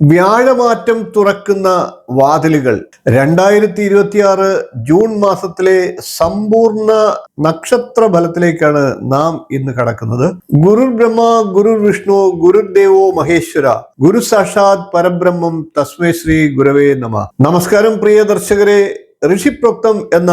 വ്യാഴമാറ്റം തുറക്കുന്ന വാതിലുകൾ 2026 ജൂൺ മാസത്തിലെ സമ്പൂർണ്ണ നക്ഷത്ര ഫലത്തിലേക്കാണ് നാം ഇന്ന് കടക്കുന്നത്. ഗുരുർ ബ്രഹ്മ ഗുരുർ വിഷ്ണു ഗുരുദേവോ മഹേശ്വര ഗുരു സാക്ഷാത് പരബ്രഹ്മം തസ്മൈ ശ്രീ ഗുരവേ നമഃ. നമസ്കാരം പ്രിയ ദർശകരെ, ഋഷിപ്രോക്തം എന്ന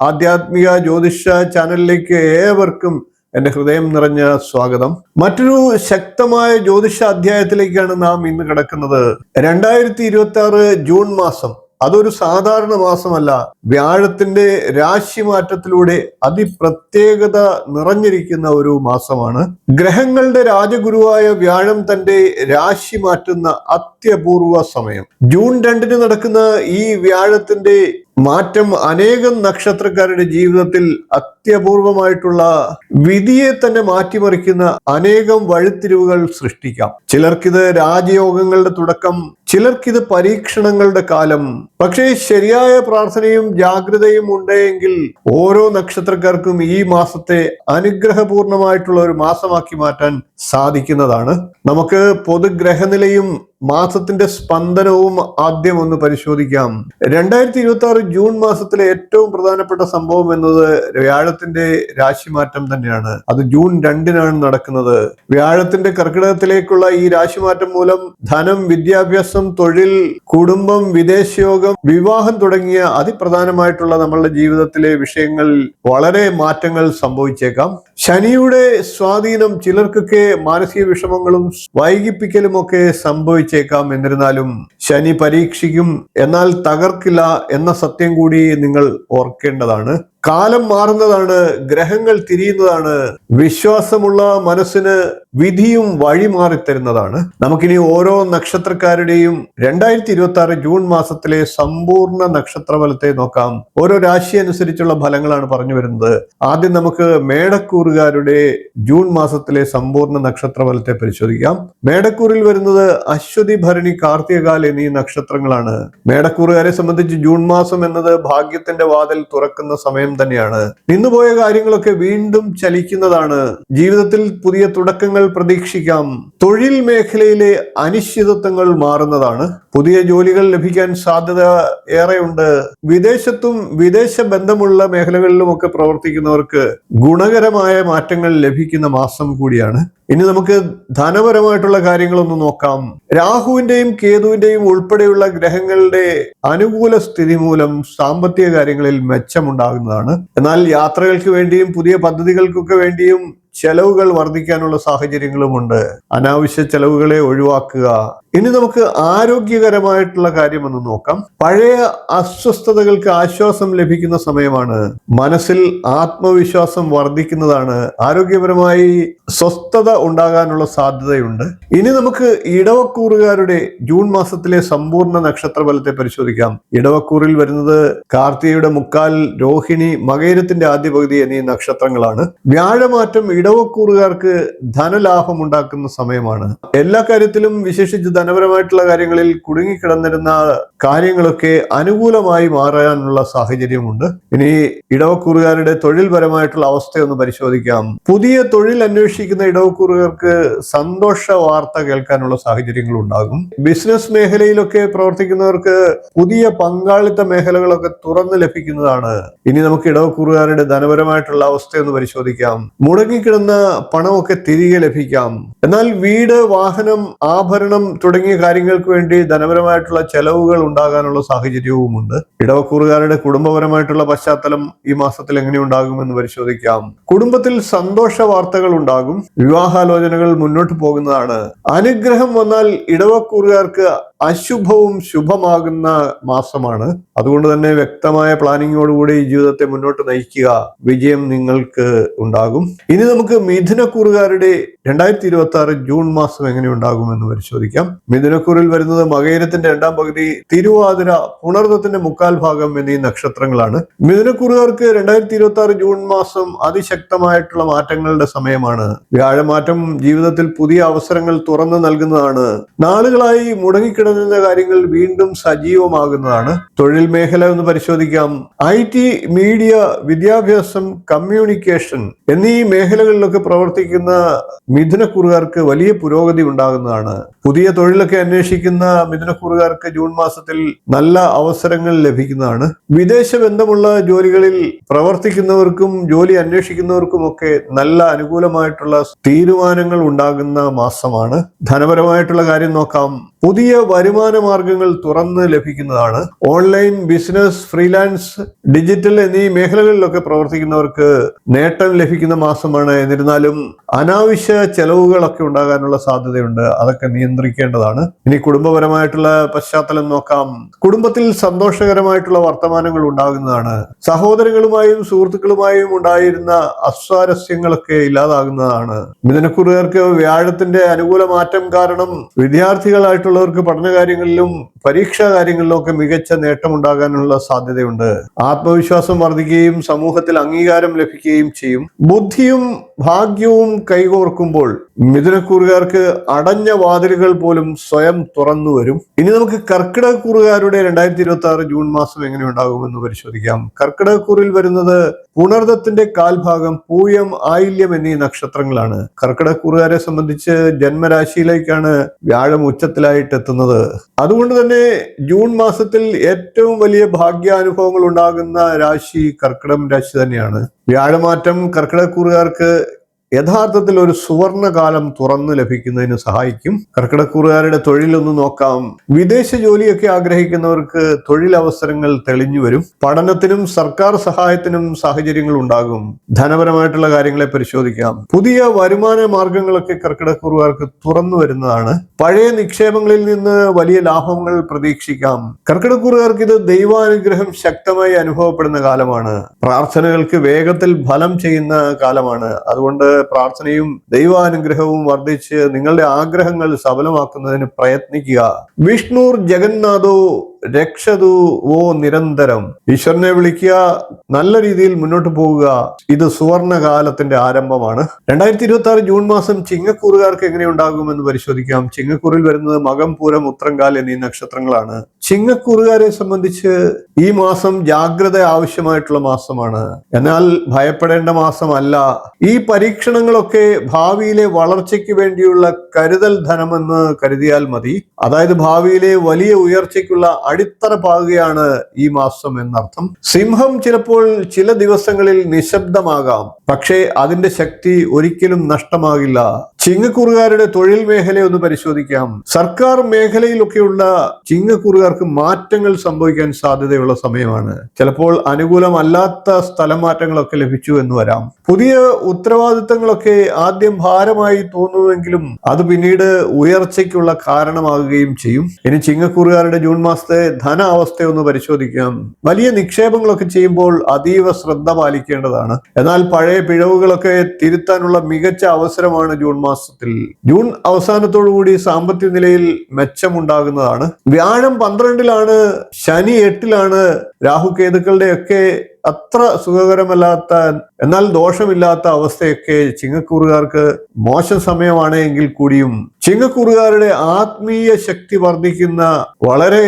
ആധ്യാത്മിക ജ്യോതിഷ ചാനലിലേക്ക് ഏവർക്കും എന്റെ ഹൃദയം നിറഞ്ഞ സ്വാഗതം. മറ്റൊരു ശക്തമായ ജ്യോതിഷ അധ്യായത്തിലേക്കാണ് നാം ഇന്ന് കിടക്കുന്നത്. 2026 ജൂൺ മാസം അതൊരു സാധാരണ മാസമല്ല. വ്യാഴത്തിന്റെ രാശിമാറ്റത്തിലൂടെ അതിപ്രത്യേകത നിറഞ്ഞിരിക്കുന്ന ഒരു മാസമാണ്. ഗ്രഹങ്ങളുടെ രാജഗുരുവായ വ്യാഴം തന്റെ രാശി മാറ്റുന്ന അത്യപൂർവ സമയം. ജൂൺ 2 നടക്കുന്ന ഈ വ്യാഴത്തിന്റെ മാറ്റം അനേകം നക്ഷത്രക്കാരുടെ ജീവിതത്തിൽ അത്യപൂർവമായിട്ടുള്ള വിധിയെ തന്നെ മാറ്റിമറിക്കുന്ന അനേകം വഴിത്തിരിവുകൾ സൃഷ്ടിക്കാം. ചിലർക്കിത് രാജയോഗങ്ങളുടെ തുടക്കം, ചിലർക്കിത് പരീക്ഷണങ്ങളുടെ കാലം. പക്ഷേ ശരിയായ പ്രാർത്ഥനയും ജാഗ്രതയും ഉണ്ടെങ്കിൽ ഓരോ നക്ഷത്രക്കാർക്കും ഈ മാസത്തെ അനുഗ്രഹപൂർണമായിട്ടുള്ള ഒരു മാസമാക്കി മാറ്റാൻ സാധിക്കുന്നതാണ്. നമുക്ക് പൊതുഗ്രഹനിലയും മാസത്തിന്റെ സ്പന്ദനവും ആദ്യം ഒന്ന് പരിശോധിക്കാം. 2026 ജൂൺ മാസത്തിലെ ഏറ്റവും പ്രധാനപ്പെട്ട സംഭവം എന്നത് വ്യാഴത്തിന്റെ രാശിമാറ്റം തന്നെയാണ്. അത് ജൂൺ 2 നടക്കുന്നത്. വ്യാഴത്തിന്റെ കർക്കിടകത്തിലേക്കുള്ള ഈ രാശിമാറ്റം മൂലം ധനം, വിദ്യാഭ്യാസം, തൊഴിൽ, കുടുംബം, വിദേശയോഗം, വിവാഹം തുടങ്ങിയ അതിപ്രധാനമായിട്ടുള്ള നമ്മളുടെ ജീവിതത്തിലെ വിഷയങ്ങളിൽ വളരെ മാറ്റങ്ങൾ സംഭവിച്ചേക്കാം. ശനിയുടെ സ്വാധീനം ചിലർക്കൊക്കെ മാനസിക വിഷമങ്ങളും വൈകിപ്പിക്കലും ഒക്കെ സംഭവിച്ചേക്കാം. എന്നിരുന്നാലും ശനി പരീക്ഷിക്കും, എന്നാൽ തകർക്കില്ല എന്ന സത്യം കൂടി നിങ്ങൾ ഓർക്കേണ്ടതാണ്. കാലം മാറുന്നതാണ്, ഗ്രഹങ്ങൾ തിരിയുന്നതാണ്. വിശ്വാസമുള്ള മനസ്സിന് വിധിയും വഴി മാറിത്തരുന്നതാണ്. നമുക്കിനി ഓരോ നക്ഷത്രക്കാരുടെയും 2026 ജൂൺ മാസത്തിലെ സമ്പൂർണ്ണ നക്ഷത്രഫലത്തെ നോക്കാം. ഓരോ രാശി അനുസരിച്ചുള്ള ഫലങ്ങളാണ് പറഞ്ഞു വരുന്നത്. ആദ്യം നമുക്ക് മേടക്കൂറുകാരുടെ ജൂൺ മാസത്തിലെ സമ്പൂർണ്ണ നക്ഷത്രഫലത്തെ പരിശോധിക്കാം. മേടക്കൂറിൽ വരുന്നത് അശ്വതി, ഭരണി, കാർത്തികകാൽ എന്നീ നക്ഷത്രങ്ങളാണ്. മേടക്കൂറുകാരെ സംബന്ധിച്ച് ജൂൺ മാസം എന്നത് ഭാഗ്യത്തിന്റെ വാതിൽ തുറക്കുന്ന സമയം തന്നെയാണ്. നിന്നുപോയ കാര്യങ്ങളൊക്കെ വീണ്ടും ചലിക്കുന്നതാണ്. ജീവിതത്തിൽ പുതിയ തുടക്കങ്ങൾ പ്രതീക്ഷിക്കാം. തൊഴിൽ മേഖലയിലെ അനിശ്ചിതത്വങ്ങൾ മാറുന്നതാണ്. പുതിയ ജോലികൾ ലഭിക്കാൻ സാധ്യത ഏറെയുണ്ട്. വിദേശത്തും വിദേശ ബന്ധമുള്ള മേഖലകളിലുമൊക്കെ പ്രവർത്തിക്കുന്നവർക്ക് ഗുണകരമായ മാറ്റങ്ങൾ ലഭിക്കുന്ന മാസം കൂടിയാണ്. ഇനി നമുക്ക് ധനപരമായിട്ടുള്ള കാര്യങ്ങളൊന്ന് നോക്കാം. രാഹുവിന്റെയും കേതുവിന്റെയും ഉൾപ്പെടെയുള്ള ഗ്രഹങ്ങളുടെ അനുകൂല സ്ഥിതി മൂലം സാമ്പത്തിക കാര്യങ്ങളിൽ മെച്ചമുണ്ടാകുന്നതാണ്. എന്നാൽ യാത്രകൾക്ക് വേണ്ടിയും പുതിയ പദ്ധതികൾക്കൊക്കെ വേണ്ടിയും ചെലവുകൾ വർദ്ധിക്കാനുള്ള സാഹചര്യങ്ങളുമുണ്ട്. അനാവശ്യ ചെലവുകളെ ഒഴിവാക്കുക. ഇനി നമുക്ക് ആരോഗ്യകരമായിട്ടുള്ള കാര്യം ഒന്ന് നോക്കാം. പഴയ അസ്വസ്ഥതകൾക്ക് ആശ്വാസം ലഭിക്കുന്ന സമയമാണ്. മനസ്സിൽ ആത്മവിശ്വാസം വർദ്ധിക്കുന്നതാണ്. ആരോഗ്യപരമായി സ്വസ്ഥത ഉണ്ടാകാനുള്ള സാധ്യതയുണ്ട്. ഇനി നമുക്ക് ഇടവക്കൂറുകാരുടെ ജൂൺ മാസത്തിലെ സമ്പൂർണ്ണ നക്ഷത്രഫലത്തെ പരിശോധിക്കാം. ഇടവക്കൂറിൽ വരുന്നത് കാർത്തികയുടെ മുക്കാൽ, രോഹിണി, മകയിരത്തിന്റെ ആദ്യ പകുതി എന്നീ നക്ഷത്രങ്ങളാണ്. വ്യാഴമാറ്റം ഇടവക്കൂറുകാർക്ക് ധനലാഭം ഉണ്ടാക്കുന്ന സമയമാണ്. എല്ലാ കാര്യത്തിലും, വിശേഷിച്ച് ധനപരമായിട്ടുള്ള കാര്യങ്ങളിൽ കുടുങ്ങിക്കിടന്നിരുന്ന കാര്യങ്ങളൊക്കെ അനുകൂലമായി മാറാനുള്ള സാഹചര്യമുണ്ട്. ഇനി ഇടവക്കൂറുകാരുടെ തൊഴിൽപരമായിട്ടുള്ള അവസ്ഥയൊന്ന് പരിശോധിക്കാം. പുതിയ തൊഴിൽ അന്വേഷിക്കുന്ന ഇടവക്കൂറുകാർക്ക് സന്തോഷ വാർത്ത കേൾക്കാനുള്ള സാഹചര്യങ്ങൾ ഉണ്ടാകും. ബിസിനസ് മേഖലയിലൊക്കെ പ്രവർത്തിക്കുന്നവർക്ക് പുതിയ പങ്കാളിത്ത മേഖലകളൊക്കെ തുറന്നു ലഭിക്കുന്നതാണ്. ഇനി നമുക്ക് ഇടവക്കൂറുകാരുടെ ധനപരമായിട്ടുള്ള അവസ്ഥയൊന്ന് പരിശോധിക്കാം. മുടങ്ങിക്കിടന്ന പണമൊക്കെ തിരികെ ലഭിക്കാം. എന്നാൽ വീട്, വാഹനം, ആഭരണം തുടങ്ങിയ കാര്യങ്ങൾക്ക് വേണ്ടി ധനപരമായിട്ടുള്ള ചെലവുകൾ ഉണ്ടാകാനുള്ള സാഹചര്യവുമുണ്ട്. ഇടവക്കൂറുകാരുടെ കുടുംബപരമായിട്ടുള്ള പശ്ചാത്തലം ഈ മാസത്തിൽ എങ്ങനെ ഉണ്ടാകുമെന്ന് പരിശോധിക്കാം. കുടുംബത്തിൽ സന്തോഷ വാർത്തകൾ ഉണ്ടാകും. വിവാഹാലോചനകൾ മുന്നോട്ട് പോകുന്നതാണ്. അനുഗ്രഹം വന്നാൽ ഇടവക്കൂറുകാർക്ക് അശുഭവും ശുഭമാകുന്ന മാസമാണ്. അതുകൊണ്ട് തന്നെ വ്യക്തമായ പ്ലാനിങ്ങോടുകൂടി ജീവിതത്തെ മുന്നോട്ട് നയിക്കുക. വിജയം നിങ്ങൾക്ക് ഉണ്ടാകും. ഇനി നമുക്ക് മിഥുനക്കൂറുകാരുടെ 2026 ജൂൺ മാസം എങ്ങനെ ഉണ്ടാകുമെന്ന് പരിശോധിക്കാം. മിഥുനക്കൂറിൽ വരുന്നത് മകയിരത്തിന്റെ 2ാം പകുതി, തിരുവാതിര, പുണർദത്തിന്റെ മുക്കാൽ ഭാഗം എന്നീ നക്ഷത്രങ്ങളാണ്. മിഥുനക്കൂറുകാർക്ക് 2026 ജൂൺ മാസം അതിശക്തമായിട്ടുള്ള മാറ്റങ്ങളുടെ സമയമാണ്. വ്യാഴമാറ്റം ജീവിതത്തിൽ പുതിയ അവസരങ്ങൾ തുറന്നു നൽകുന്നതാണ്. നാളുകളായി മുടങ്ങിക്കിടന്ന കിടന്നിരുന്ന കാര്യങ്ങൾ വീണ്ടും സജീവമാകുന്നതാണ്. തൊഴിൽ മേഖല ഒന്ന് പരിശോധിക്കാം. IT, മീഡിയ, വിദ്യാഭ്യാസം, കമ്മ്യൂണിക്കേഷൻ എന്നീ മേഖലകളിലൊക്കെ പ്രവർത്തിക്കുന്ന മിഥുനക്കൂറുകാർക്ക് വലിയ പുരോഗതി ഉണ്ടാകുന്നതാണ്. പുതിയ തൊഴിലൊക്കെ അന്വേഷിക്കുന്ന മിഥുനക്കൂറുകാർക്ക് ജൂൺ മാസത്തിൽ നല്ല അവസരങ്ങൾ ലഭിക്കുന്നതാണ്. വിദേശ ബന്ധമുള്ള ജോലികളിൽ പ്രവർത്തിക്കുന്നവർക്കും ജോലി അന്വേഷിക്കുന്നവർക്കും ഒക്കെ നല്ല അനുകൂലമായിട്ടുള്ള തീരുമാനങ്ങൾ ഉണ്ടാകുന്ന മാസമാണ്. ധനപരമായിട്ടുള്ള കാര്യം നോക്കാം. പുതിയ വരുമാന മാർഗങ്ങൾ തുറന്ന് ലഭിക്കുന്നതാണ്. ഓൺലൈൻ ബിസിനസ്, ഫ്രീലാൻസ്, ഡിജിറ്റൽ എന്നീ മേഖലകളിലൊക്കെ പ്രവർത്തിക്കുന്നവർക്ക് നേട്ടം ലഭിക്കുന്ന മാസമാണ്. എന്നിരുന്നാലും അനാവശ്യ ചെലവുകളൊക്കെ ഉണ്ടാകാനുള്ള സാധ്യതയുണ്ട്. അതൊക്കെ നിയന്ത്രിക്കേണ്ടതാണ്. ഇനി കുടുംബപരമായിട്ടുള്ള പശ്ചാത്തലം നോക്കാം. കുടുംബത്തിൽ സന്തോഷകരമായിട്ടുള്ള വർത്തമാനങ്ങൾ ഉണ്ടാകുന്നതാണ്. സഹോദരങ്ങളുമായും സുഹൃത്തുക്കളുമായും ഉണ്ടായിരുന്ന അസ്വാരസ്യങ്ങളൊക്കെ ഇല്ലാതാകുന്നതാണ്. മിഥുനക്കൂറുകാർക്ക് വ്യാഴത്തിന്റെ അനുകൂല മാറ്റം കാരണം വിദ്യാർത്ഥികളായിട്ടുള്ളവർക്ക് പഠനകാര്യങ്ങളിലും പരീക്ഷാ കാര്യങ്ങളിലും ഒക്കെ മികച്ച നേട്ടം ഉണ്ടാകാനുള്ള സാധ്യതയുണ്ട്. ആത്മവിശ്വാസം വർദ്ധിക്കുകയും സമൂഹത്തിൽ അംഗീകാരം ലഭിക്കുകയും ചെയ്യും. ബുദ്ധിയും ഭാഗ്യവും കൈകോർക്കുമ്പോൾ മിഥുനക്കൂറുകാർക്ക് അടഞ്ഞ വാതിലുകൾ പോലും സ്വയം തുറന്നു വരും. ഇനി നമുക്ക് കർക്കിടകക്കൂറുകാരുടെ 2026 ജൂൺ മാസം എങ്ങനെ ഉണ്ടാകുമെന്ന് പരിശോധിക്കാം. കർക്കിടകക്കൂറിൽ വരുന്നത് പുണർദത്തിന്റെ കാൽഭാഗം, പൂയം, ആയില്യം എന്നീ നക്ഷത്രങ്ങളാണ്. കർക്കിടകക്കൂറുകാരെ സംബന്ധിച്ച് ജന്മരാശിയിലേക്കാണ് വ്യാഴം ഉച്ചത്തിലായിട്ട് എത്തുന്നത്. അതുകൊണ്ട് തന്നെ ജൂൺ മാസത്തിൽ ഏറ്റവും വലിയ ഭാഗ്യാനുഭവങ്ങൾ ഉണ്ടാകുന്ന രാശി കർക്കിടകം രാശി തന്നെയാണ്. വ്യാഴമാറ്റം കർക്കിടകക്കൂറുകാർക്ക് യഥാർത്ഥത്തിൽ ഒരു സുവർണ കാലം തുറന്നു ലഭിക്കുന്നതിന് സഹായിക്കും. കർക്കിടകക്കൂറുകാരുടെ തൊഴിലൊന്ന് നോക്കാം. വിദേശ ജോലിയൊക്കെ ആഗ്രഹിക്കുന്നവർക്ക് തൊഴിലവസരങ്ങൾ തെളിഞ്ഞു വരും. പഠനത്തിനും സർക്കാർ സഹായത്തിനും സാഹചര്യങ്ങൾ ഉണ്ടാകും. ധനപരമായിട്ടുള്ള കാര്യങ്ങളെ പരിശോധിക്കാം. പുതിയ വരുമാന മാർഗങ്ങളൊക്കെ കർക്കിടകക്കൂറുകാർക്ക് തുറന്നു വരുന്നതാണ്. പഴയ നിക്ഷേപങ്ങളിൽ നിന്ന് വലിയ ലാഭങ്ങൾ പ്രതീക്ഷിക്കാം. കർക്കിടകക്കൂറുകാർക്ക് ഇത് ദൈവാനുഗ്രഹം ശക്തമായി അനുഭവപ്പെടുന്ന കാലമാണ്. പ്രാർത്ഥനകൾക്ക് വേഗത്തിൽ ഫലം ചെയ്യുന്ന കാലമാണ്. അതുകൊണ്ട് പ്രാർത്ഥനയും ദൈവാനുഗ്രഹവും വർദ്ധിച്ച് നിങ്ങളുടെ ആഗ്രഹങ്ങൾ സഫലമാക്കുന്നതിന് പ്രയത്നിക്കുക. വിഷ്ണുർ ജഗന്നാഥോ രക്ഷതു ഓ നിരന്തരം. ഈശ്വരനെ വിളിക്കുക, നല്ല രീതിയിൽ മുന്നോട്ട് പോവുക. ഇത് സുവർണ കാലത്തിന്റെ ആരംഭമാണ്. 2026 ജൂൺ മാസം ചിങ്ങക്കൂറുകാർക്ക് എങ്ങനെയുണ്ടാകുമെന്ന് പരിശോധിക്കാം. ചിങ്ങക്കൂറിൽ വരുന്നത് മകം, പൂരം, ഉത്രങ്കാൽ എന്നീ നക്ഷത്രങ്ങളാണ്. ചിങ്ങക്കൂറുകാരെ സംബന്ധിച്ച് ഈ മാസം ജാഗ്രത ആവശ്യമായിട്ടുള്ള മാസമാണ്. എന്നാൽ ഭയപ്പെടേണ്ട മാസമല്ല. ഈ പരീക്ഷണങ്ങളൊക്കെ ഭാവിയിലെ വളർച്ചയ്ക്ക് വേണ്ടിയുള്ള കരുതൽ ധനമെന്ന് കരുതിയാൽ മതി. അതായത് ഭാവിയിലെ വലിയ ഉയർച്ചയ്ക്കുള്ള അടിത്തറ പാകുകയാണ് ഈ മാസം എന്നർത്ഥം. സിംഹം ചിലപ്പോൾ ചില ദിവസങ്ങളിൽ നിശബ്ദമാകാം, പക്ഷേ അതിന്റെ ശക്തി ഒരിക്കലും നഷ്ടമാകില്ല. ചിങ്ങക്കൂറുകാരുടെ തൊഴിൽ മേഖല ഒന്ന് പരിശോധിക്കാം. സർക്കാർ മേഖലയിലൊക്കെയുള്ള ചിങ്ങക്കൂറുകാർക്ക് മാറ്റങ്ങൾ സംഭവിക്കാൻ സാധ്യതയുള്ള സമയമാണ്. ചിലപ്പോൾ അനുകൂലമല്ലാത്ത സ്ഥലം മാറ്റങ്ങളൊക്കെ ലഭിച്ചു എന്ന് വരാം. പുതിയ ഉത്തരവാദിത്തങ്ങളൊക്കെ ആദ്യം ഭാരമായി തോന്നുമെങ്കിലും അത് പിന്നീട് ഉയർച്ചയ്ക്കുള്ള കാരണമാകുകയും ചെയ്യും. ഇനി ചിങ്ങക്കൂറുകാരുടെ ജൂൺ മാസത്തെ ധന അവസ്ഥയൊന്ന് പരിശോധിക്കാം. വലിയ നിക്ഷേപങ്ങളൊക്കെ ചെയ്യുമ്പോൾ അതീവ ശ്രദ്ധ പാലിക്കേണ്ടതാണ്. എന്നാൽ പഴയ പിഴവുകളൊക്കെ തിരുത്താനുള്ള മികച്ച അവസരമാണ് ജൂൺ മാസത്തിൽ. ജൂൺ അവസാനത്തോടുകൂടി സാമ്പത്തിക നിലയിൽ മെച്ചമുണ്ടാകുന്നതാണ്. വ്യാഴം 12-ലാണ്, ശനി 8-ലാണ്. രാഹുകേതുക്കളുടെ ഒക്കെ അത്ര സുഖകരമല്ലാത്ത എന്നാൽ ദോഷമില്ലാത്ത അവസ്ഥയൊക്കെ ചിങ്ങക്കൂറുകാർക്ക് മോശം സമയമാണ് എങ്കിൽ കൂടിയും ചിങ്ങക്കൂറുകാരുടെ ആത്മീയ ശക്തി വർദ്ധിക്കുന്ന വളരെ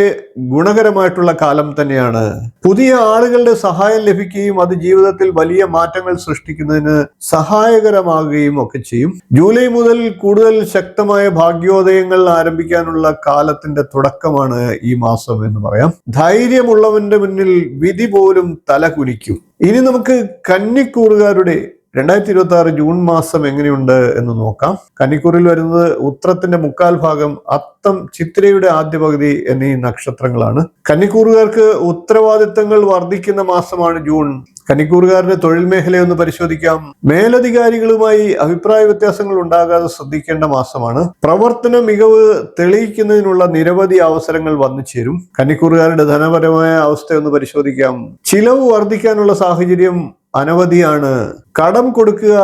ഗുണകരമായിട്ടുള്ള കാലം തന്നെയാണ്. പുതിയ ആളുകളുടെ സഹായം ലഭിക്കുകയും അത് ജീവിതത്തിൽ വലിയ മാറ്റങ്ങൾ സൃഷ്ടിക്കുന്നതിന് സഹായകരമാകുകയും ഒക്കെ ചെയ്യും. ജൂലൈ മുതൽ കൂടുതൽ ശക്തമായ ഭാഗ്യോദയങ്ങൾ ആരംഭിക്കാനുള്ള കാലത്തിന്റെ തുടക്കമാണ് ഈ മാസം എന്ന് പറയാം. ധൈര്യമുള്ളവന്റെ മുന്നിൽ വിധി പോലും തല കുനിക്കും. ഇനി നമുക്ക് കന്നിക്കൂറുകാരുടെ 2026 ജൂൺ മാസം എങ്ങനെയുണ്ട് എന്ന് നോക്കാം. കന്നിക്കൂറിൽ വരുന്നത് ഉത്രത്തിന്റെ മുക്കാൽ ഭാഗം, അത്തം, ചിത്തിരയുടെ ആദ്യ പകുതി എന്നീ നക്ഷത്രങ്ങളാണ്. കന്നിക്കൂറുകാർക്ക് ഉത്തരവാദിത്തങ്ങൾ വർദ്ധിക്കുന്ന മാസമാണ് ജൂൺ. കന്നിക്കൂറുകാരുടെ തൊഴിൽ മേഖലയൊന്ന് പരിശോധിക്കാം. മേലധികാരികളുമായി അഭിപ്രായ വ്യത്യാസങ്ങൾ ഉണ്ടാകാതെ ശ്രദ്ധിക്കേണ്ട മാസമാണ്. പ്രവർത്തന മികവ് തെളിയിക്കുന്നതിനുള്ള നിരവധി അവസരങ്ങൾ വന്നു ചേരും. കന്നിക്കൂറുകാരുടെ ധനപരമായ അവസ്ഥയൊന്ന് പരിശോധിക്കാം. ചിലവ് വർദ്ധിക്കാനുള്ള സാഹചര്യം അനവധിയാണ്. കടം കൊടുക്കുക,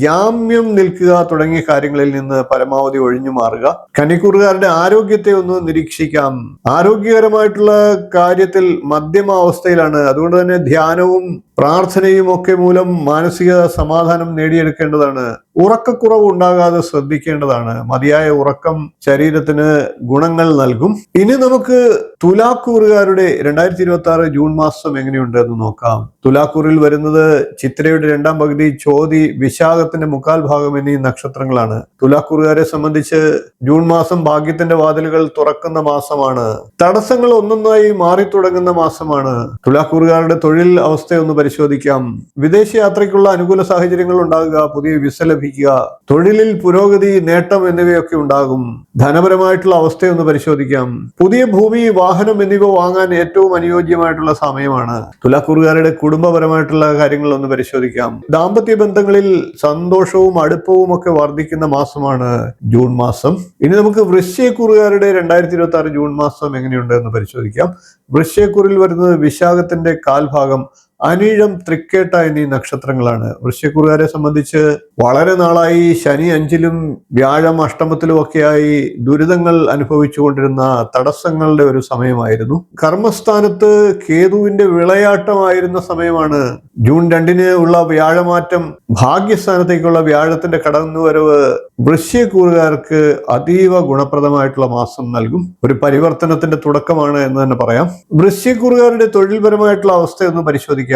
ജാമ്യം നിൽക്കുക തുടങ്ങിയ കാര്യങ്ങളിൽ നിന്ന് പരമാവധി ഒഴിഞ്ഞു മാറുക. കന്നിക്കൂറുകാരുടെ ആരോഗ്യത്തെ ഒന്ന് നിരീക്ഷിക്കാം. ആരോഗ്യകരമായിട്ടുള്ള കാര്യത്തിൽ മധ്യമ അവസ്ഥയിലാണ്. അതുകൊണ്ട് തന്നെ ധ്യാനവും പ്രാർത്ഥനയും ഒക്കെ മൂലം മാനസിക സമാധാനം നേടിയെടുക്കേണ്ടതാണ്. ഉറക്കക്കുറവ് ഉണ്ടാകാതെ ശ്രദ്ധിക്കേണ്ടതാണ്. മതിയായ ഉറക്കം ശരീരത്തിന് ഗുണങ്ങൾ നൽകും. ഇനി നമുക്ക് തുലാക്കൂറുകാരുടെ 2026 ജൂൺ മാസം എങ്ങനെയുണ്ട് എന്ന് നോക്കാം. തുലാക്കൂറിൽ വരുന്നത് ചിത്രയുടെ രണ്ടാം പകുതി, ചോതി, വിശാഖത്തിന്റെ മുക്കാൽ ഭാഗം എന്നീ നക്ഷത്രങ്ങളാണ്. തുലാക്കൂറുകാരെ സംബന്ധിച്ച് ജൂൺ മാസം ഭാഗ്യത്തിന്റെ വാതിലുകൾ തുറക്കുന്ന മാസമാണ്. തടസ്സങ്ങൾ ഒന്നൊന്നായി മാറി തുടങ്ങുന്ന മാസമാണ്. തുലാക്കൂറുകാരുടെ തൊഴിൽ അവസ്ഥയൊന്ന് പരിശോധിക്കാം. വിദേശ യാത്രയ്ക്കുള്ള അനുകൂല സാഹചര്യങ്ങൾ ഉണ്ടാകുക, പുതിയ വിസ ലഭിക്കുക, തൊഴിലിൽ പുരോഗതി, നേട്ടം എന്നിവയൊക്കെ ഉണ്ടാകും. ധനപരമായിട്ടുള്ള അവസ്ഥയൊന്ന് പരിശോധിക്കാം. പുതിയ ഭൂമി, വാഹനം എന്നിവ വാങ്ങാൻ ഏറ്റവും അനുയോജ്യമായിട്ടുള്ള സമയമാണ്. തുലാക്കൂറുകാരുടെ കുടുംബപരമായിട്ടുള്ള കാര്യങ്ങൾ ഒന്ന് പരിശോധിക്കാം. ദാമ്പത്യ ബന്ധങ്ങളിൽ സന്തോഷവും അടുപ്പവും ഒക്കെ വർദ്ധിക്കുന്ന മാസമാണ് ജൂൺ മാസം. ഇനി നമുക്ക് വൃശ്ചികക്കൂറുകാരുടെ 2026 ജൂൺ മാസം എങ്ങനെയുണ്ട് എന്ന് പരിശോധിക്കാം. വൃശ്ചികക്കൂറിൽ വരുന്നത് വിശാഖത്തിന്റെ കാൽഭാഗം, അനിഴം, തൃക്കേട്ട എന്നീ നക്ഷത്രങ്ങളാണ്. വൃശ്ചികക്കൂറുകാരെ സംബന്ധിച്ച് വളരെ നാളായി ശനി 5-ലും വ്യാഴം 8-ത്തിലും ഒക്കെയായി ദുരിതങ്ങൾ അനുഭവിച്ചുകൊണ്ടിരുന്ന തടസ്സങ്ങളുടെ ഒരു സമയമായിരുന്നു. കർമ്മസ്ഥാനത്ത് കേതുവിന്റെ വിളയാട്ടമായിരുന്ന സമയമാണ്. ജൂൺ 2-ന് ഉള്ള വ്യാഴമാറ്റം, ഭാഗ്യസ്ഥാനത്തേക്കുള്ള വ്യാഴത്തിന്റെ കടന്നുവരവ് വൃശ്ചികക്കൂറുകാർക്ക് അതീവ ഗുണപ്രദമായിട്ടുള്ള മാസം നൽകും. ഒരു പരിവർത്തനത്തിന്റെ തുടക്കമാണ് എന്ന് തന്നെ പറയാം. വൃശ്ചികക്കൂറുകാരുടെ തൊഴിൽപരമായിട്ടുള്ള അവസ്ഥയൊന്ന് പരിശോധിക്കാം.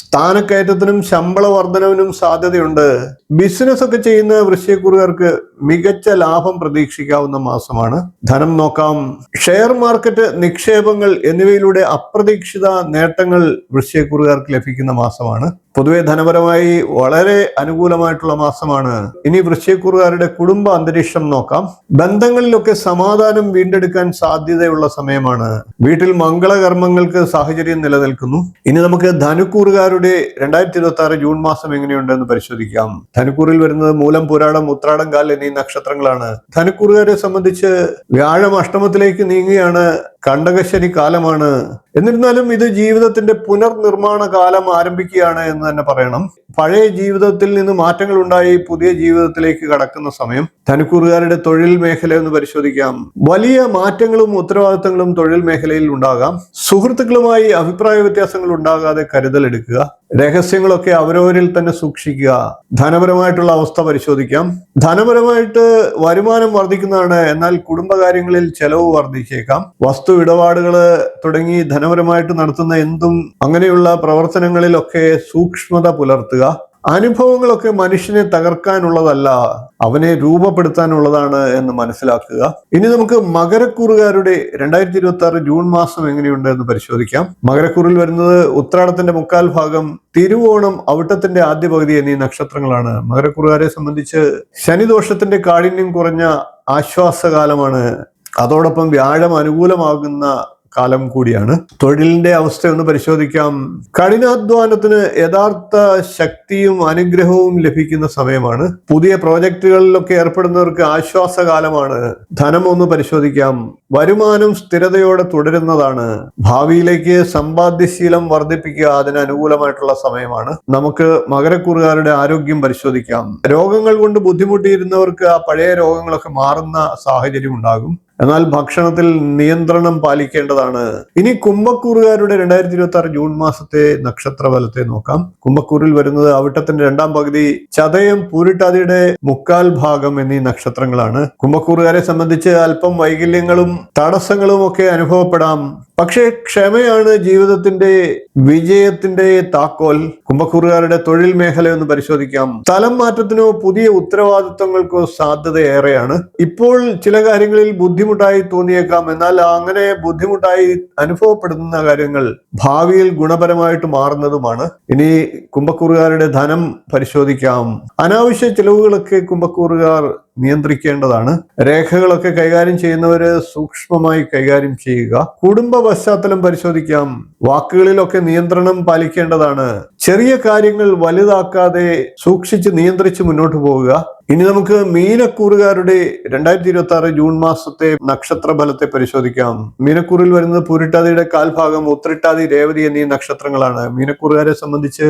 സ്ഥാനക്കയറ്റത്തിനും ശമ്പള വർധനവിനും സാധ്യതയുണ്ട്. ബിസിനസ് ഒക്കെ ചെയ്യുന്ന വൃശ്ചികക്കൂറുകാർക്ക് മികച്ച ലാഭം പ്രതീക്ഷിക്കാവുന്ന മാസമാണ്. ധനം നോക്കാം. ഷെയർ മാർക്കറ്റ്, നിക്ഷേപങ്ങൾ എന്നിവയിലൂടെ അപ്രതീക്ഷിത നേട്ടങ്ങൾ വൃശ്ചികക്കൂറുകാർക്ക് ലഭിക്കുന്ന മാസമാണ്. പൊതുവെ ധനപരമായി വളരെ അനുകൂലമായിട്ടുള്ള മാസമാണ്. ഇനി വൃശ്ചികക്കൂറുകാരുടെ കുടുംബ അന്തരീക്ഷം നോക്കാം. ബന്ധങ്ങളിലൊക്കെ സമാധാനം വീണ്ടെടുക്കാൻ സാധ്യതയുള്ള സമയമാണ്. വീട്ടിൽ മംഗളകർമ്മങ്ങൾക്ക് സാഹചര്യം നിലനിൽക്കുന്നു. ഇനി നമുക്ക് ധനുക്കൂറുകാരുടെ 2026 ജൂൺ മാസം എങ്ങനെയുണ്ടെന്ന് പരിശോധിക്കാം. ധനുക്കൂറിൽ വരുന്നത് മൂലം, പുരാടം, ഉത്രാടം, കാൽ എന്നീ നക്ഷത്രങ്ങളാണ്. ധനുക്കൂറുകാരെ സംബന്ധിച്ച് വ്യാഴം 8-ത്തിലേക്ക് നീങ്ങുകയാണ്. കണ്ടകശനി കാലമാണ്. എന്നിരുന്നാലും ഇത് ജീവിതത്തിന്റെ പുനർനിർമ്മാണ കാലം ആരംഭിക്കുകയാണ് എന്ന് തന്നെ പറയണം. പഴയ ജീവിതത്തിൽ നിന്ന് മാറ്റങ്ങൾ ഉണ്ടായി പുതിയ ജീവിതത്തിലേക്ക് കടക്കുന്ന സമയം. ധനുക്കൂറുകാരുടെ തൊഴിൽ മേഖല ഒന്ന് പരിശോധിക്കാം. വലിയ മാറ്റങ്ങളും ഉത്തരവാദിത്തങ്ങളും തൊഴിൽ മേഖലയിൽ ഉണ്ടാകാം. സുഹൃത്തുക്കളുമായി അഭിപ്രായ വ്യത്യാസങ്ങൾ ഉണ്ടാകാതെ കരുതലെടുക്കുക. രഹസ്യങ്ങളൊക്കെ അവരവരിൽ തന്നെ സൂക്ഷിക്കുക. ധനപരമായിട്ടുള്ള അവസ്ഥ പരിശോധിക്കാം. ധനപരമായിട്ട് വരുമാനം വർദ്ധിക്കുന്നതാണ്. എന്നാൽ കുടുംബകാര്യങ്ങളിൽ ചെലവ് വർദ്ധിച്ചേക്കാം. വസ്തു ഇടപാടുകള് തുടങ്ങി ധനപരമായിട്ട് നടത്തുന്ന എന്തും അങ്ങനെയുള്ള പ്രവർത്തനങ്ങളിലൊക്കെ സൂക്ഷ്മത പുലർത്തുക. അനുഭവങ്ങളൊക്കെ മനുഷ്യനെ തകർക്കാനുള്ളതല്ല, അവനെ രൂപപ്പെടുത്താനുള്ളതാണ് എന്ന് മനസ്സിലാക്കുക. ഇനി നമുക്ക് മകരക്കൂറുകാരുടെ 2026 ജൂൺ മാസം എങ്ങനെയുണ്ട് എന്ന് പരിശോധിക്കാം. മകരക്കൂറിൽ വരുന്നത് ഉത്രാടത്തിന്റെ മുക്കാൽ ഭാഗം, തിരുവോണം, അവിട്ടത്തിന്റെ ആദ്യ പകുതി എന്നീ നക്ഷത്രങ്ങളാണ്. മകരക്കൂറുകാരെ സംബന്ധിച്ച് ശനിദോഷത്തിന്റെ കാഠിന്യം കുറഞ്ഞ ആശ്വാസകാലമാണ്. അതോടൊപ്പം വ്യാഴം അനുകൂലമാകുന്ന കാലം കൂടിയാണ്. തൊഴിലിന്റെ അവസ്ഥ ഒന്ന് പരിശോധിക്കാം. കഠിനാധ്വാനത്തിന് യഥാർത്ഥ ശക്തിയും അനുഗ്രഹവും ലഭിക്കുന്ന സമയമാണ്. പുതിയ പ്രോജക്റ്റുകളിലൊക്കെ ഏർപ്പെടുന്നവർക്ക് ആശ്വാസകാലമാണ്. ധനം ഒന്ന് പരിശോധിക്കാം. വരുമാനം സ്ഥിരതയോടെ തുടരുന്നതാണ്. ഭാവിയിലേക്ക് സമ്പാദ്യശീലം വർദ്ധിപ്പിക്കുക അതിന് അനുകൂലമായിട്ടുള്ള സമയമാണ്. നമുക്ക് മകരക്കൂറുകാരുടെ ആരോഗ്യം പരിശോധിക്കാം. രോഗങ്ങൾ കൊണ്ട് ബുദ്ധിമുട്ടിയിരുന്നവർക്ക് ആ പഴയ രോഗങ്ങളൊക്കെ മാറുന്ന സാഹചര്യം ഉണ്ടാകും. എന്നാൽ ഭക്ഷണത്തിൽ നിയന്ത്രണം പാലിക്കേണ്ടതാണ്. ഇനി കുംഭക്കൂറുകാരുടെ 2026 ജൂൺ മാസത്തെ നക്ഷത്രഫലത്തെ നോക്കാം. കുംഭക്കൂറിൽ വരുന്നത് അവിട്ടത്തിന്റെ രണ്ടാം പകുതി, ചതയം, പൂരിട്ടാതിയുടെ മുക്കാൽ ഭാഗം എന്നീ നക്ഷത്രങ്ങളാണ്. കുംഭക്കൂറുകാരെ സംബന്ധിച്ച് അല്പം വൈകല്യങ്ങളും തടസ്സങ്ങളും ഒക്കെ അനുഭവപ്പെടാം. പക്ഷേ ക്ഷമയാണ് ജീവിതത്തിന്റെ വിജയത്തിന്റെ താക്കോൽ. കുംഭക്കൂറുകാരുടെ തൊഴിൽ മേഖല ഒന്ന് പരിശോധിക്കാം. സ്ഥലം മാറ്റത്തിനോ പുതിയ ഉത്തരവാദിത്വങ്ങൾക്കോ സാധ്യത ഏറെയാണ്. ഇപ്പോൾ ചില കാര്യങ്ങളിൽ ബുദ്ധിമുട്ടായി തോന്നിയേക്കാം. എന്നാൽ അങ്ങനെ ബുദ്ധിമുട്ടായി അനുഭവപ്പെടുന്ന കാര്യങ്ങൾ ഭാവിയിൽ ഗുണപരമായിട്ട് മാറുന്നതുമാണ്. ഇനി കുംഭക്കൂറുകാരുടെ ധനം പരിശോധിക്കാം. അനാവശ്യ ചിലവുകളൊക്കെ കുംഭക്കൂറുകാർ നിയന്ത്രിക്കേണ്ടതാണ്. രേഖകളൊക്കെ കൈകാര്യം ചെയ്യുന്നവര് സൂക്ഷ്മമായി കൈകാര്യം ചെയ്യുക. കുടുംബ പശ്ചാത്തലം പരിശോധിക്കാം. വാക്കുകളിലൊക്കെ നിയന്ത്രണം പാലിക്കേണ്ടതാണ്. ചെറിയ കാര്യങ്ങൾ വലുതാക്കാതെ സൂക്ഷിച്ച് നിയന്ത്രിച്ച് മുന്നോട്ട് പോവുക. ഇനി നമുക്ക് മീനക്കൂറുകാരുടെ 2026 ജൂൺ മാസത്തെ നക്ഷത്രഫലത്തെ പരിശോധിക്കാം. മീനക്കൂറിൽ വരുന്നത് പൂരിട്ടാതിയുടെ കാൽഭാഗം, ഉത്രട്ടാതി, രേവതി എന്നീ നക്ഷത്രങ്ങളാണ്. മീനക്കൂറുകാരെ സംബന്ധിച്ച്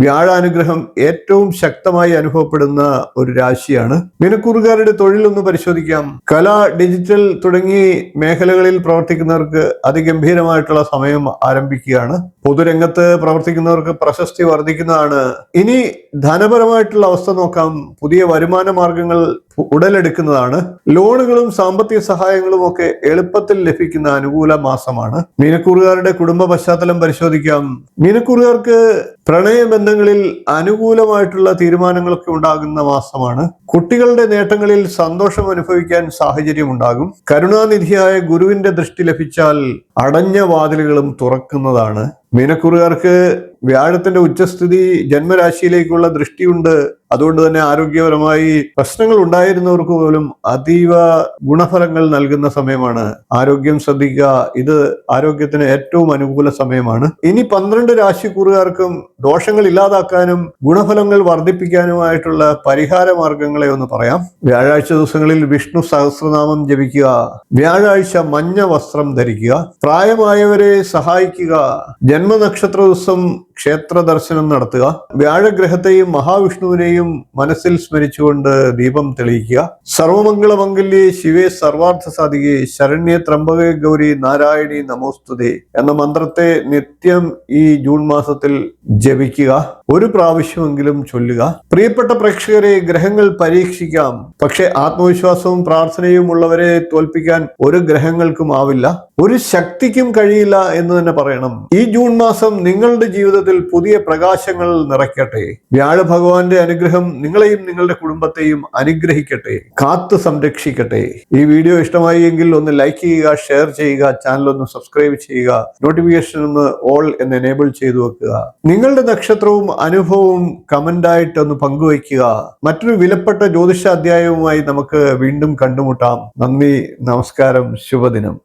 വ്യാഴാനുഗ്രഹം ഏറ്റവും ശക്തമായി അനുഭവപ്പെടുന്ന ഒരു രാശിയാണ്. മീനക്കൂറുകാരുടെ തൊഴിൽ ഒന്ന് പരിശോധിക്കാം. കല, ഡിജിറ്റൽ തുടങ്ങി മേഖലകളിൽ പ്രവർത്തിക്കുന്നവർക്ക് അതിഗംഭീരമായിട്ടുള്ള സമയം ആരംഭിക്കുകയാണ്. പൊതുരംഗത്ത് പ്രവർത്തിക്കുന്നവർക്ക് പ്രശസ്തി സമ്പദവ്യവസ്ഥ വർദ്ധിക്കുന്നതാണ്. ഇനി ധനപരമായിട്ടുള്ള അവസ്ഥ നോക്കാം. പുതിയ വരുമാന മാർഗങ്ങൾ ഉടലെടുക്കുന്നതാണ്. ലോണുകളും സാമ്പത്തിക സഹായങ്ങളും ഒക്കെ എളുപ്പത്തിൽ ലഭിക്കുന്ന അനുകൂല മാസമാണ്. മീനക്കൂറുകാരുടെ കുടുംബ പശ്ചാത്തലം പരിശോധിക്കാം. മീനക്കൂറുകാർക്ക് പ്രണയബന്ധങ്ങളിൽ അനുകൂലമായിട്ടുള്ള തീരുമാനങ്ങളൊക്കെ ഉണ്ടാകുന്ന മാസമാണ്. കുട്ടികളുടെ നേട്ടങ്ങളിൽ സന്തോഷം അനുഭവിക്കാൻ സാഹചര്യം ഉണ്ടാകും. കരുണാനിധിയായ ഗുരുവിന്റെ ദൃഷ്ടി ലഭിച്ചാൽ അടഞ്ഞ വാതിലുകളും തുറക്കുന്നതാണ്. മീനക്കൂറുകാർക്ക് വ്യാഴത്തിന്റെ ഉച്ചസ്ഥിതി ജന്മരാശിയിലേക്കുള്ള ദൃഷ്ടിയുണ്ട്. അതുകൊണ്ട് തന്നെ ആരോഗ്യപരമായി പ്രശ്നങ്ങൾ ഉണ്ടായിരുന്നവർക്ക് പോലും അതീവ ഗുണഫലങ്ങൾ നൽകുന്ന സമയമാണ്. ആരോഗ്യം ശ്രദ്ധിക്കുക. ഇത് ആരോഗ്യത്തിന് ഏറ്റവും അനുകൂല സമയമാണ്. ഇനി 12 രാശിക്കൂറുകാർക്കും ദോഷങ്ങൾ ഇല്ലാതാക്കാനും ഗുണഫലങ്ങൾ വർദ്ധിപ്പിക്കാനുമായിട്ടുള്ള പരിഹാര മാർഗങ്ങളെ ഒന്ന് പറയാം. വ്യാഴാഴ്ച ദിവസങ്ങളിൽ വിഷ്ണു സഹസ്രനാമം ജപിക്കുക. വ്യാഴാഴ്ച മഞ്ഞ വസ്ത്രം ധരിക്കുക. പ്രായമായവരെ സഹായിക്കുക. ജന്മനക്ഷത്ര ദിവസം ക്ഷേത്ര ദർശനം നടത്തുക. വ്യാഴഗ്രഹത്തെയും മഹാവിഷ്ണുവിനെയും മനസ്സിൽ സ്മരിച്ചുകൊണ്ട് ദീപം തെളിയിക്കുക. സർവമംഗളമംഗല്യേ ശിവേ സർവാർത്ഥ സാധികേ ശരണ്യേ ത്രംബകേ ഗൗരി നാരായണി നമോസ്തുതേ എന്ന മന്ത്രത്തെ നിത്യം ഈ ജൂൺ മാസത്തിൽ ജപിക്കുക. ഒരു പ്രാവശ്യമെങ്കിലും ചൊല്ലുക. പ്രിയപ്പെട്ട പ്രേക്ഷകരെ, ഗ്രഹങ്ങൾ പരീക്ഷിക്കാം. പക്ഷെ ആത്മവിശ്വാസവും പ്രാർത്ഥനയും ഉള്ളവരെ തോൽപ്പിക്കാൻ ഒരു ഗ്രഹങ്ങൾക്കും ആവില്ല, ഒരു ശക്തിക്കും കഴിയില്ല എന്ന് തന്നെ പറയണം. ഈ ജൂൺ മാസം നിങ്ങളുടെ ജീവിതത്തിൽ പുതിയ പ്രകാശങ്ങൾ നിറയ്ക്കട്ടെ. വ്യാഴ ഭഗവാന്റെ അനുഗ്രഹം നിങ്ങളെയും നിങ്ങളുടെ കുടുംബത്തെയും അനുഗ്രഹിക്കട്ടെ, കാത്തു സംരക്ഷിക്കട്ടെ. ഈ വീഡിയോ ഇഷ്ടമായി എങ്കിൽ ഒന്ന് ലൈക്ക് ചെയ്യുക, ഷെയർ ചെയ്യുക, ചാനൽ ഒന്ന് സബ്സ്ക്രൈബ് ചെയ്യുക, നോട്ടിഫിക്കേഷൻ ഒന്ന് ഓൾ എന്ന് എനേബിൾ ചെയ്തു വെക്കുക. നിങ്ങളുടെ നക്ഷത്രവും അനുഭവവും കമന്റായിട്ട് ഒന്ന് പങ്കുവയ്ക്കുക. മറ്റൊരു വിലപ്പെട്ട ജ്യോതിഷ അധ്യായവുമായി നമുക്ക് വീണ്ടും കണ്ടുമുട്ടാം. നന്ദി, നമസ്കാരം, ശുഭദിനം.